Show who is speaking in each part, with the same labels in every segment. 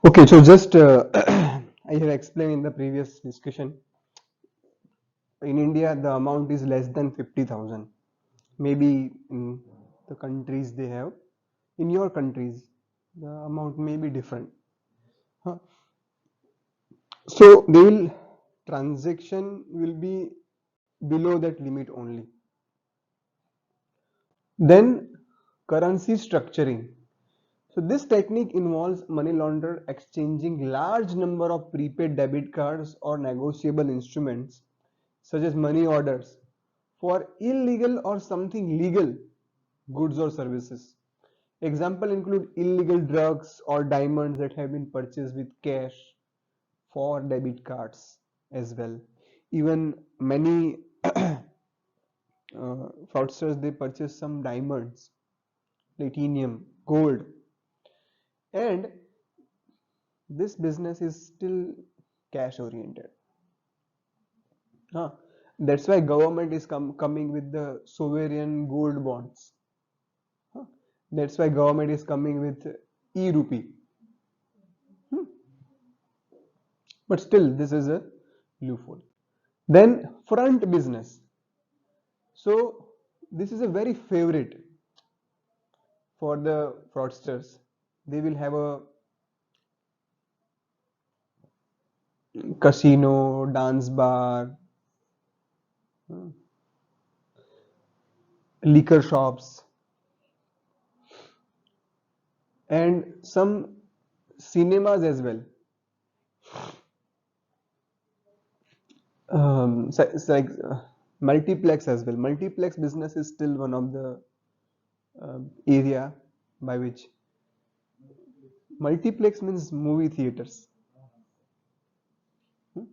Speaker 1: Okay, so just I have explained in the previous discussion. In India, the amount is less than 50,000. Maybe in the countries they have, in your countries, the amount may be different. Huh? So they will transaction will be below that limit only. Then currency structuring. So this technique involves money launderer exchanging large number of prepaid debit cards or negotiable instruments such as money orders for illegal or something legal goods or services. Example include illegal drugs or diamonds that have been purchased with cash for debit cards as well. Even many fraudsters they purchase some diamonds, platinum, gold, and this business is still cash oriented. Huh. That's why government is coming with the sovereign gold bonds. Huh. That's why government is coming with e-rupee. Hmm. But still, this is a loophole. Then front business. So this is a very favorite for the fraudsters. They will have a casino, dance bar, hmm, liquor shops, and some cinemas as well. So like multiplex as well. Multiplex business is still one of the area by which multiplex means movie theaters. Hmm.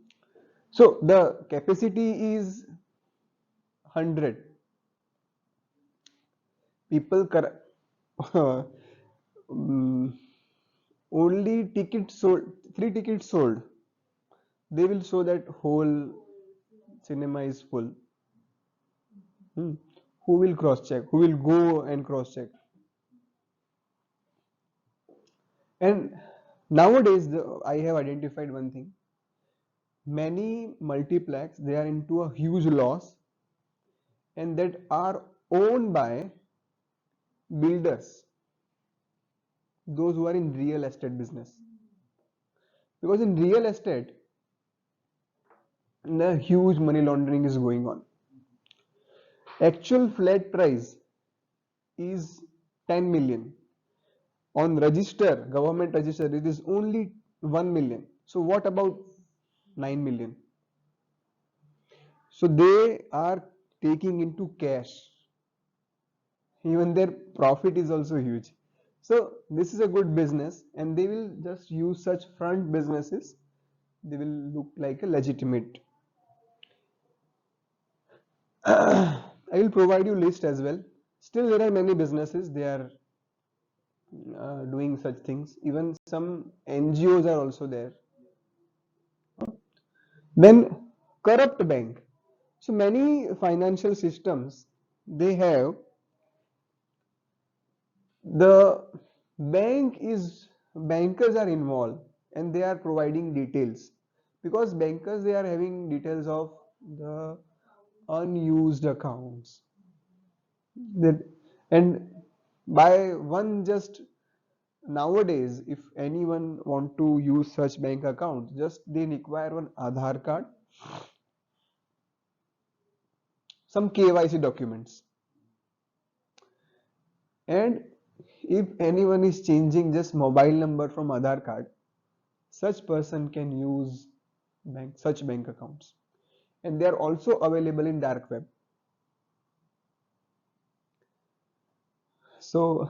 Speaker 1: So the capacity is 100 people. um, Only tickets sold, three tickets sold. They will show that whole cinema is full. Hmm. Who will cross check? Who will go and cross check? And nowadays, I have identified one thing. Many multiplex they are into a huge loss and that are owned by builders, those who are in real estate business. Because in real estate, the huge money laundering is going on. Actual flat price is 10 million. On register, government register, it is only 1 million. So what about 9 million? So they are taking into cash. Even their profit is also huge. So this is a good business and they will just use such front businesses. They will look like a legitimate. I will provide you list as well. Still there are many businesses they are doing such things. Even some NGOs are also there. Then corrupt bank. So many financial systems they have the bankers are involved and they are providing details because bankers they are having details of the unused accounts that and by one just nowadays if anyone want to use such bank accounts just they require one Aadhaar card, some KYC documents, and if anyone is changing just mobile number from Aadhaar card, such person can use such bank accounts, and they are also available in dark web. So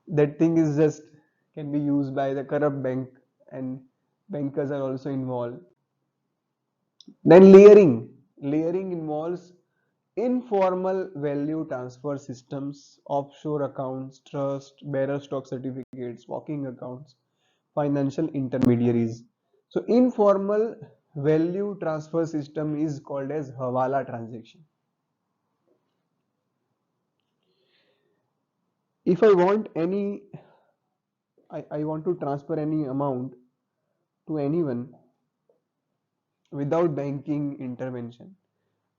Speaker 1: that thing is just can be used by the corrupt bank, and bankers are also involved. Then layering involves informal value transfer systems, offshore accounts, trust, bearer stock certificates, walking accounts, financial intermediaries. So informal value transfer system is called as Hawala transaction. If I want any, I want to transfer any amount to anyone without banking intervention.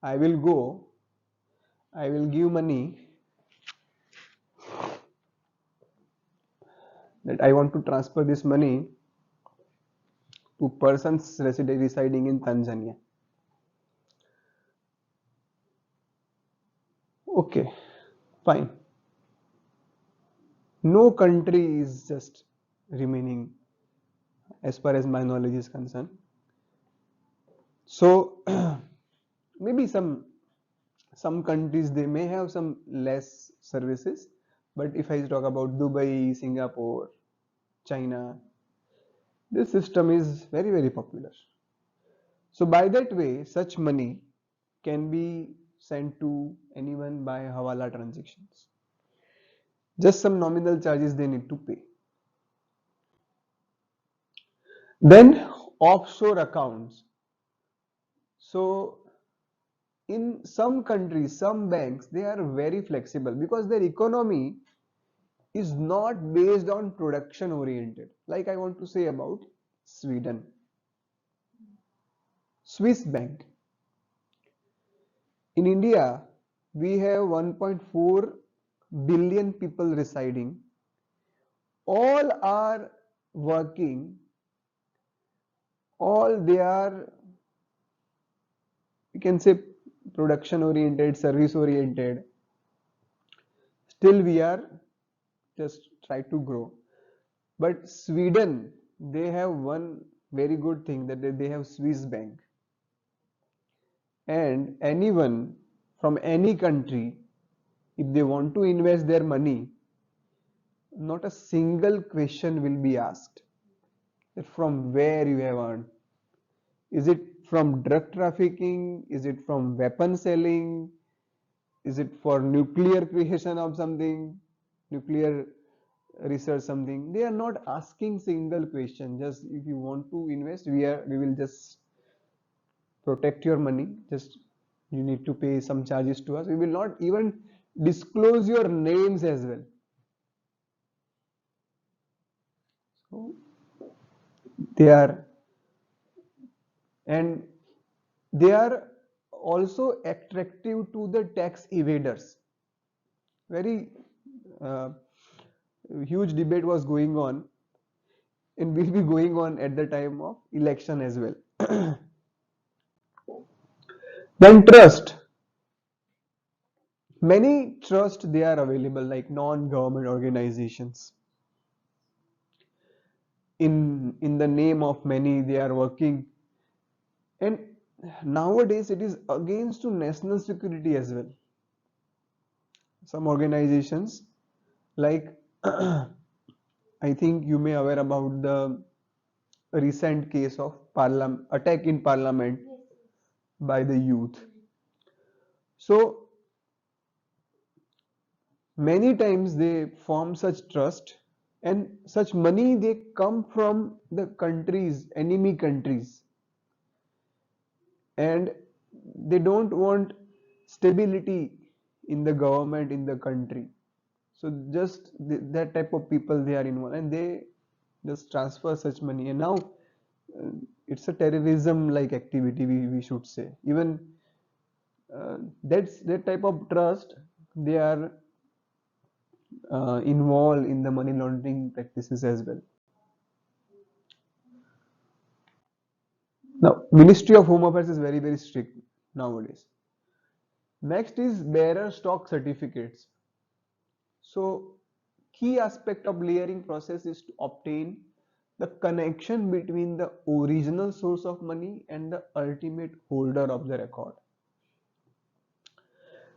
Speaker 1: I will go, I will give money that I want to transfer this money to persons residing in Tanzania. Okay, fine. No country is just remaining as far as my knowledge is concerned. So maybe some countries they may have some less services, but if I talk about Dubai, Singapore, China, this system is very popular. So by that way, such money can be sent to anyone by Hawala transactions. Just some nominal charges they need to pay. Then offshore accounts. So in some countries, some banks, they are very flexible because their economy is not based on production oriented. Like I want to say about Sweden. Swiss bank. In India, we have 1.4 billion people residing. All are working, all they are, you can say, production oriented, service oriented. Still we are just try to grow. But Sweden, they have one very good thing that they have Swiss bank. And anyone from any country, if they want to invest their money, not a single question will be asked that from where you have earned. Is it from drug trafficking? Is it from weapon selling? Is it for nuclear creation of something, nuclear research something? They are not asking single question. Just if you want to invest, we will just protect your money. Just you need to pay some charges to us. We will not even disclose your names as well. So they are, and they are also attractive to the tax evaders. Very uh, huge debate was going on and will be going on at the time of election as well. Then trust. Many trust they are available like non-government organizations. In the name of many they are working, and nowadays it is against to national security as well. Some organizations like I think you may aware about the recent case of attack in parliament by the youth. So many times they form such trust, and such money they come from the countries, enemy countries, and they don't want stability in the government in the country. So just that type of people they are involved, and they just transfer such money, and now it's a terrorism like activity, we should say. Even that's that type of trust, they are involved in the money laundering practices as well. Now, Ministry of Home Affairs is very strict nowadays. Next is bearer stock certificates. So, key aspect of layering process is to obtain the connection between the original source of money and the ultimate holder of the record.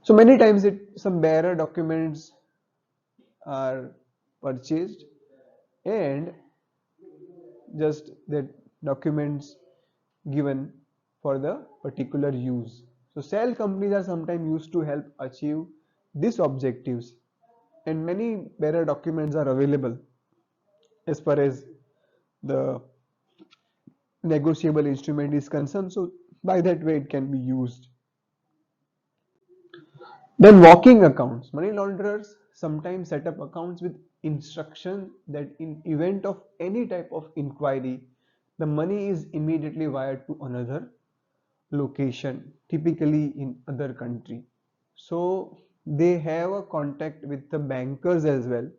Speaker 1: So many times some bearer documents are purchased, and just the documents given for the particular use. So shell companies are sometimes used to help achieve these objectives, and many bearer documents are available as far as the negotiable instrument is concerned. So by that way it can be used. Then walking accounts. Money launderers sometimes set up accounts with instruction that in event of any type of inquiry, the money is immediately wired to another location, typically in other country. So they have a contact with the bankers as well.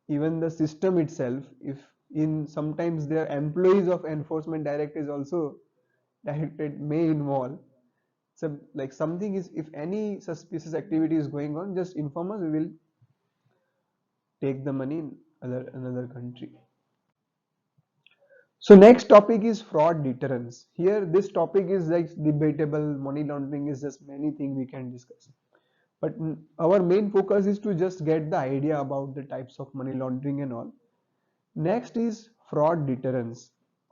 Speaker 1: Even the system itself, if in sometimes their employees of enforcement directorate is also directed may involve. So like something is, if any suspicious activity is going on, just inform us, we will take the money in another country. So next topic is fraud deterrence. Here this topic is like debatable. Money laundering is just many things we can discuss. But our main focus is to just get the idea about the types of money laundering and all. Next is fraud deterrence.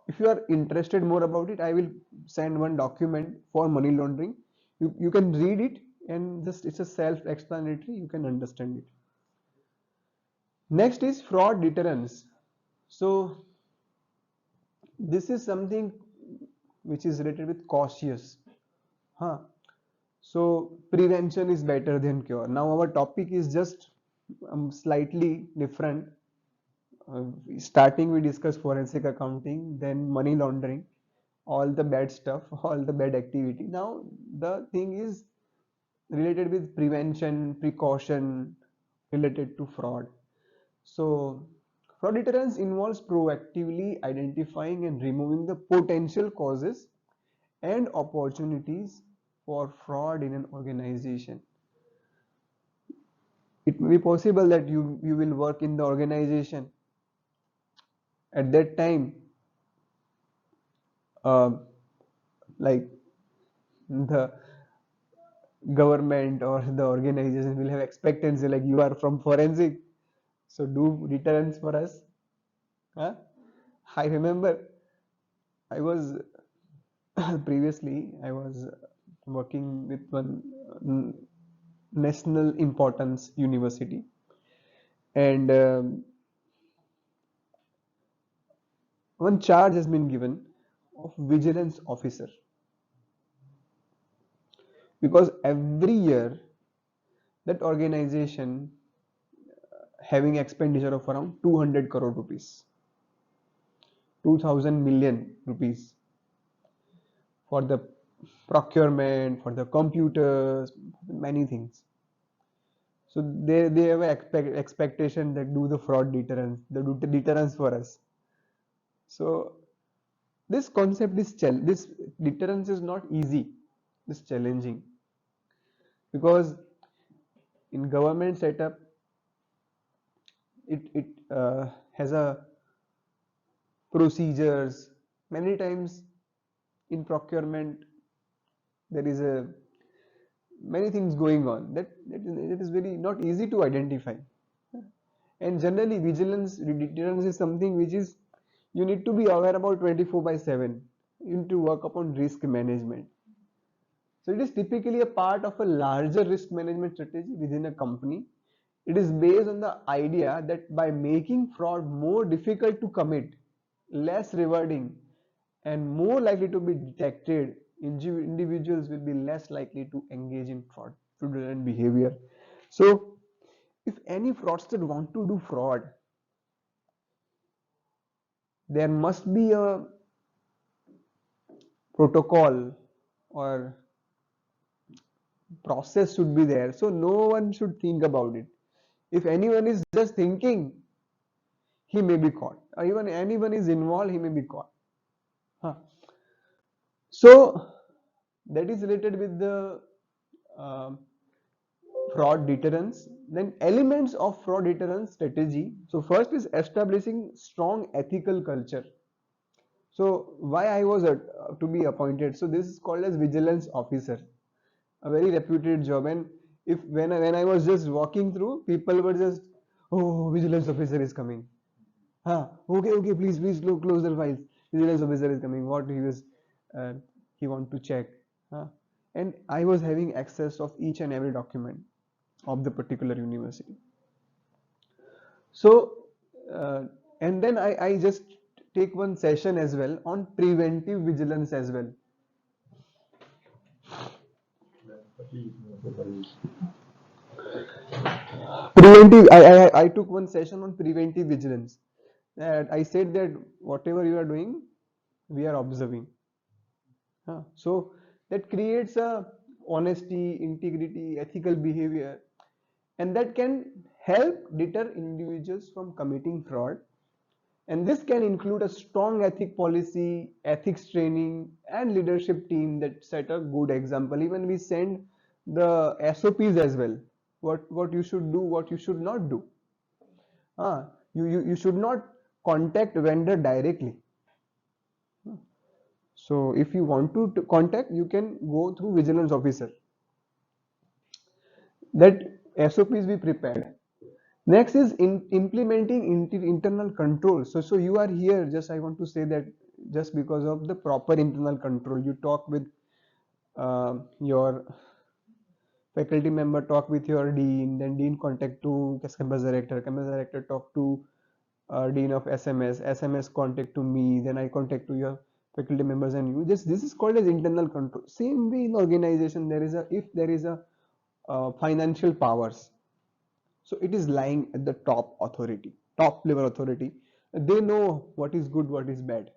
Speaker 1: If you are interested more about it, I will send one document for money laundering. You can read it and just it's a self-explanatory. You can understand it. Next is fraud deterrence. So this is something which is related with cautious. Huh? So prevention is better than cure. Now our topic is just slightly different. Starting we discuss forensic accounting, then money laundering, all the bad stuff, all the bad activity. Now the thing is related with prevention, precaution related to fraud. So fraud deterrence involves proactively identifying and removing the potential causes and opportunities for fraud in an organization. It may be possible that you will work in the organization. At that time, uh, like the government or the organization will have expectancy like you are from forensic, so do deterrence for us. Huh? I remember I was previously I was working with one national importance university, and one charge has been given of vigilance officer, because every year that organization having expenditure of around 200 crore rupees, 2000 million rupees for the procurement, for the computers, many things. So they have an expectation that do the fraud deterrence, they do the deterrence for us. So this concept is this deterrence is not easy, it's challenging, because in government setup it has a procedures. Many times in procurement there is a many things going on that is very not easy to identify. And generally vigilance deterrence is something which is you need to be aware about 24/7. You need to work upon risk management. So it is typically a part of a larger risk management strategy within a company. It is based on the idea that by making fraud more difficult to commit, less rewarding, and more likely to be detected, individuals will be less likely to engage in fraudulent behavior. So if any fraudster want to do fraud, there must be a protocol or process should be there, so no one should think about it. If anyone is just thinking, he may be caught, or even anyone is involved, he may be caught. Huh. So that is related with the uh, fraud deterrence. Then elements of fraud deterrence strategy. So first is establishing strong ethical culture. So why I was to be appointed? So this is called as vigilance officer, a very reputed job. And if when I was just walking through, people were just, oh, vigilance officer is coming. Okay, please close the files. Vigilance officer is coming. What uh, he want to check. Huh? And I was having access of each and every document of the particular university. So, uh, and then I just take one session as well on preventive vigilance as well. preventive. I took one session on preventive vigilance. That I said that whatever you are doing, we are observing. So that creates a honesty, integrity, ethical behavior, and that can help deter individuals from committing fraud. And this can include a strong ethic policy, ethics training, and leadership team that set a good example. Even we send the SOPs as well. What you should do, what you should not do. You should not contact vendor directly. So if you want to contact, you can go through vigilance officer. That SOPs be prepared. Next is implementing internal control. So you are here. Just I want to say that just because of the proper internal control, you talk with your faculty member, talk with your dean, then dean contact to campus director talk to dean of SMS contact to me, then I contact to your faculty members and you. This is called as internal control. Same way in organization, there is a if there is a financial powers, so it is lying at the top level authority. They know what is good, what is bad,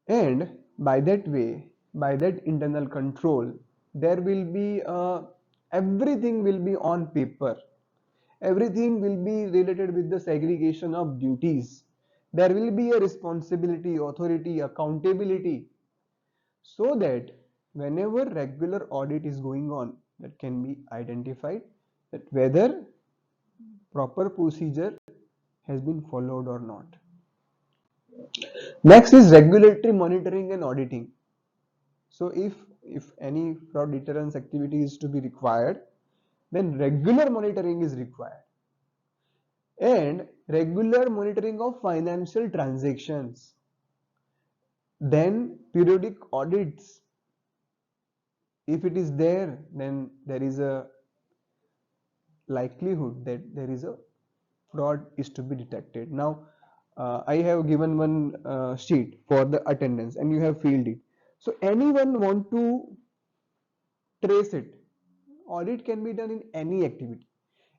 Speaker 1: and by that way, by that internal control, there will be everything will be on paper. Everything will be related with the segregation of duties. There will be a responsibility, authority, accountability, so that whenever regular audit is going on, that can be identified that whether proper procedure has been followed or not. Next is regulatory monitoring and auditing. So if any fraud deterrence activity is to be required, then regular monitoring is required, and regular monitoring of financial transactions, then periodic audits. If it is there, then there is a likelihood that there is a fraud is to be detected. Now, I have given one sheet for the attendance and you have filled it. So anyone want to trace it. Audit can be done in any activity.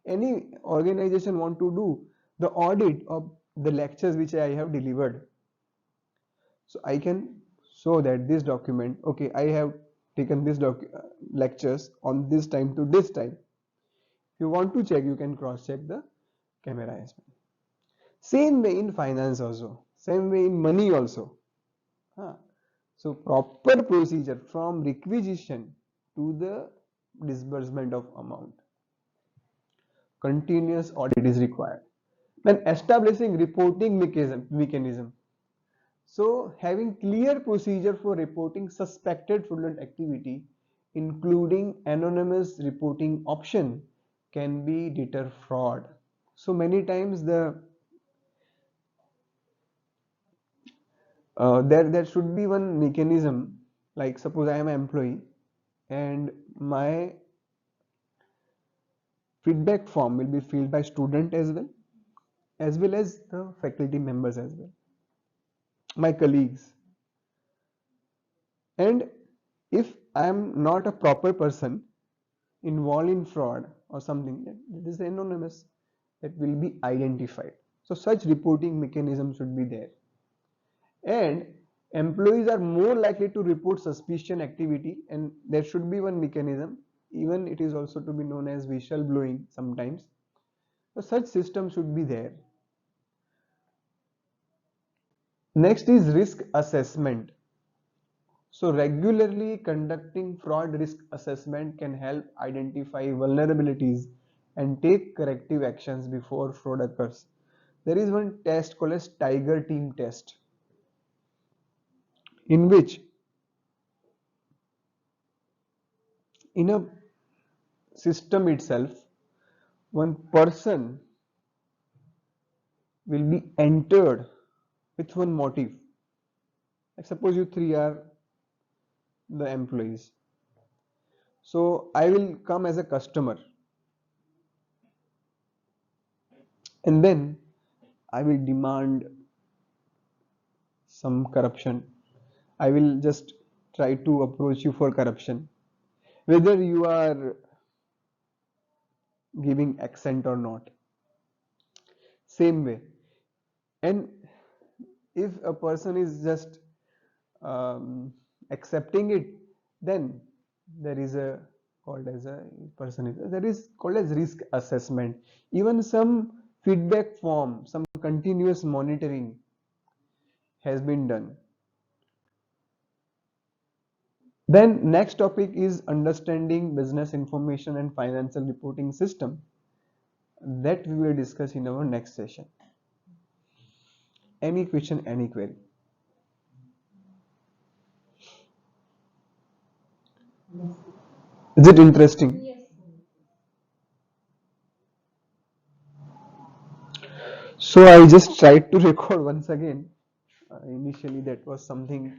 Speaker 1: Any organization want to do the audit of the lectures which I have delivered. So I can show that this document, okay, I have taken this lectures on this time to this time. If you want to check, you can cross check the camera as well. Same way in finance also, same way in money also. So proper procedure from requisition to the disbursement of amount. Continuous audit is required. Then establishing reporting mechanism. So having clear procedure for reporting suspected fraudulent activity, including anonymous reporting option, can be deter fraud. So many times there should be one mechanism, like suppose I am an employee and my feedback form will be filled by student as well as the faculty members as well, my colleagues. And if I am not a proper person involved in fraud or something, that is anonymous, that will be identified. So such reporting mechanism should be there. And employees are more likely to report suspicious activity, and there should be one mechanism, even it is also to be known as whistleblowing sometimes. So such system should be there. Next is risk assessment. So regularly conducting fraud risk assessment can help identify vulnerabilities and take corrective actions before fraud occurs. There is one test called as Tiger Team test, in which in a system itself, one person will be entered with one motive. Like suppose you three are the employees. So I will come as a customer and then I will demand some corruption. I will just try to approach you for corruption. Whether you are giving accent or not. Same way. And if a person is just accepting it, then there is a called as a person is there is called as risk assessment. Even some feedback form, some continuous monitoring has been done. Then next topic is understanding business information and financial reporting system, that we will discuss in our next session. Any question, any query? Is it interesting?
Speaker 2: Yes.
Speaker 1: So I just tried to record once again. Initially that was something